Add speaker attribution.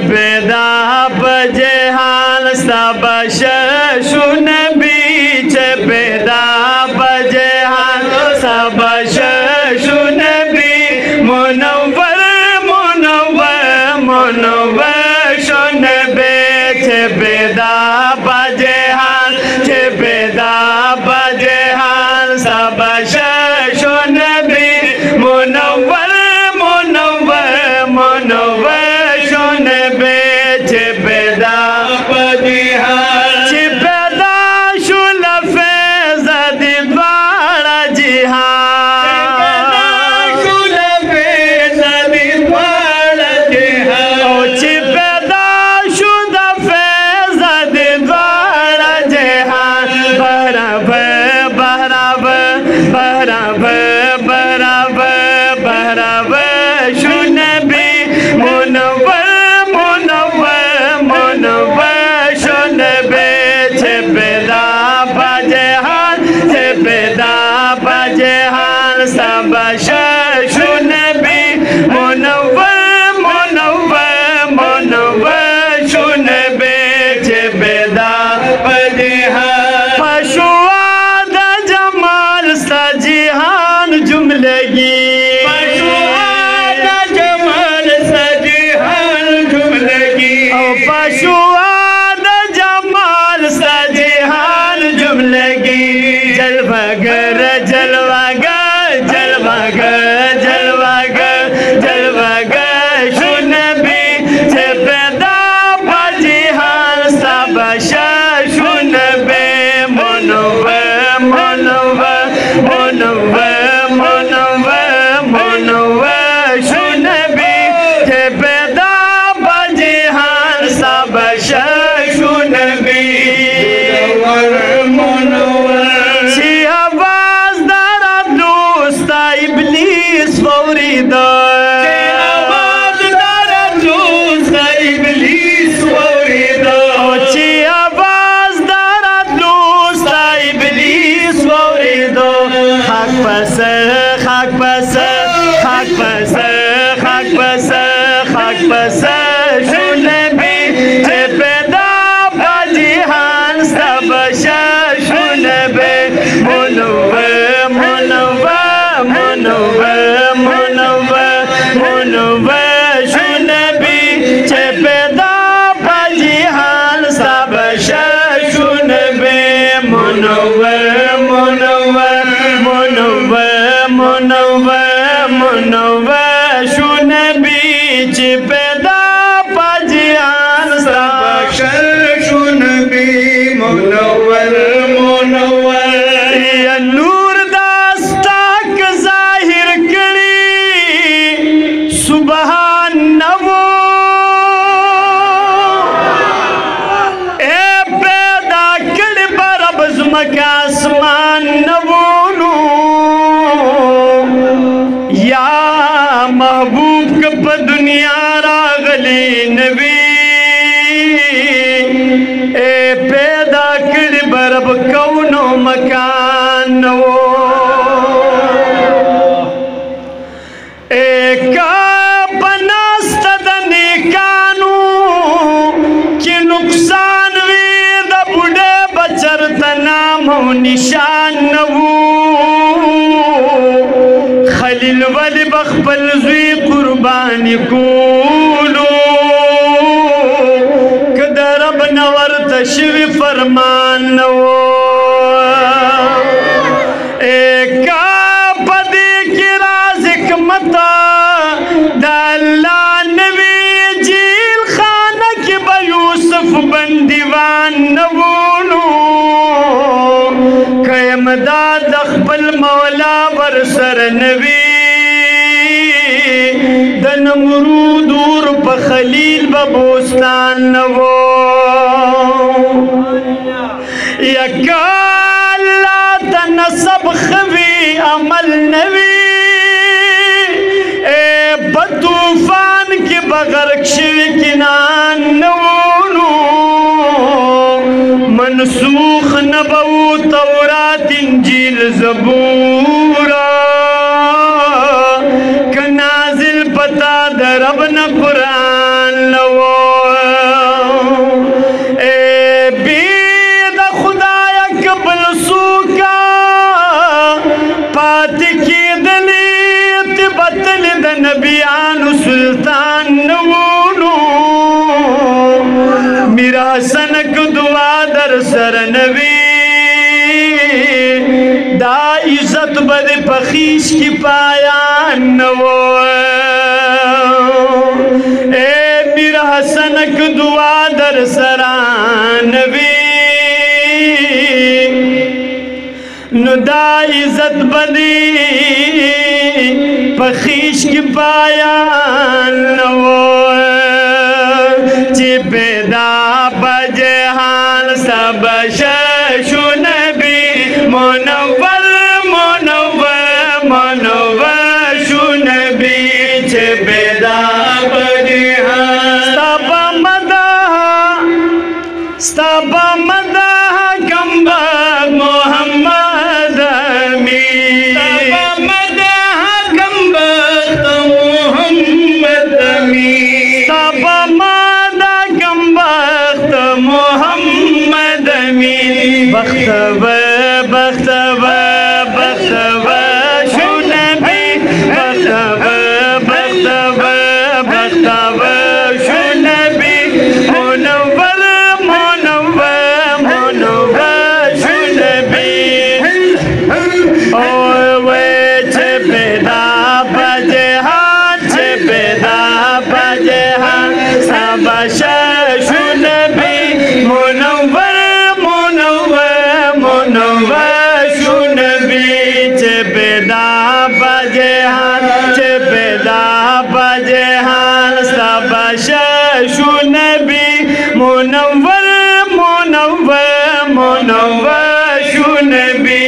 Speaker 1: पैदा बजहान सब शुन बीच पैदा बजहान सब शुन भी मुनव्वर मुनव्वर मुनव्वर शुन बेच पैदा बजहान पैदा बजहान सब शुन भी मुनव्वर मुनव्वर मुनव्वर शुन बेच पैदा बजहान पैदा शुल फैज़ द्वारा जिहान शुल फैज़ द्वारा जिहान पैदा शुल फैज़ द्वारा जिहान बराबर बराबर बराबर बराबर बराबर शुन भी मुनव्वर मुनव्वर मुनव्वर शुन बेच पैदा बजहान पैदा बजहान सब शुन भी मुनव्वर मुनव्वर मुनव्वर शुन बेच पैदा बजहान पशुआद जमाल सजिहान जुमलगी पशुआद जमाल सजिहान जुमलगी पशुआद जमाल सजिहान जुमलगी जलवागर जलवागर जलवागर जलवागर जलवागर शुन भी पैदा बजहान सब शुन बे मुनव्वर मुनव्वर मुनव्वर मुनव्वर मुनव्वर शुन भी पैदा बजहान सब शुन भी आवाज दारा दोस्त इब्लीस फौरी आवाज दारा दोस्त इब्लीस फौरी आवाज दारा दोस्त इब्लीस फौरी खाक पस खाक पस खाक पस खाक पस खाक पस शुन भी पैदा बजहान सब शुन बे मुनव्वर मुनव्वर मुनव्वर मुनव्वर मुनव्वर शुन भी पैदा बजहान सब शुन बे मुनव्वर मुनव्वर मुनव्वर मुनव्वर मुनव्वर शुन बीच पैदा बजहान सब शुन भी मुनव्वर मुनव्वर या नूर दास्ताक जाहिर करी सुबहान नवो ए पैदा कर बरब का आसमान नवोनु या महबूब कब दुनिया रागली नबी ए पैदा कर बरब कौनो मकान नवो एक बनस्तदनी कानू कि नुकसान वीद बुढ़े बचर तनाम हो निशान नवू खलील वली बखबल जुई कुर्बानी कूलो कदरब नवर तशवी फरमान नवो एक पदी की राजिक मता दल्ला नबी जील खाना की यूसुफ बन दीवान नवोनो कयमदाद अखबल मौला बरसर नबी दन मरूदूर पखलील बबोस्तान नवो यकाला तनसब खवी अमल नवी ए बतूफान के बगर किनान नवोनो मनसूख नबू तौरात इंजील जबूरा कनाजिल पता रब न कुरान लवो ए बीद खुदाया कबल सूका पात की दलीत बतल द नबियान सुल्तान नवूनो मेरा सनक दुआ दर सर नबी दा इज्जत बद पखीश की पाया नवो ए मेरा सनक दुआ दर सरा नबी नुदा इज्जत बदी पखीश की पाया नवो चिबेदा बजहान सब शशु नबी मुनव्वर मुनव्वर मुनव्वर शु नबी चिबेदा बजहान स्तब मदह गंबा मोहम्मद अमीन स्तब मदह गंबा मोहम्मद अमीन स्तब मोहम्मद अमीन बख्तव बख्तव बख्तव शु नबी बख्तव बख्तव बख्तव शु नबी मुनव्वर मुनव्वर मुनव्वर शु नबी ओ वे चबेदा बजहान चबेदा बजहान सब शशु नबी मुनव्वर मुनव्वर मुनव्वर शु नबी चबेदा बजहान चबेदा बजहान सब शशु नबी मुनव्वर मुनव्वर मुनव्वर शु नबी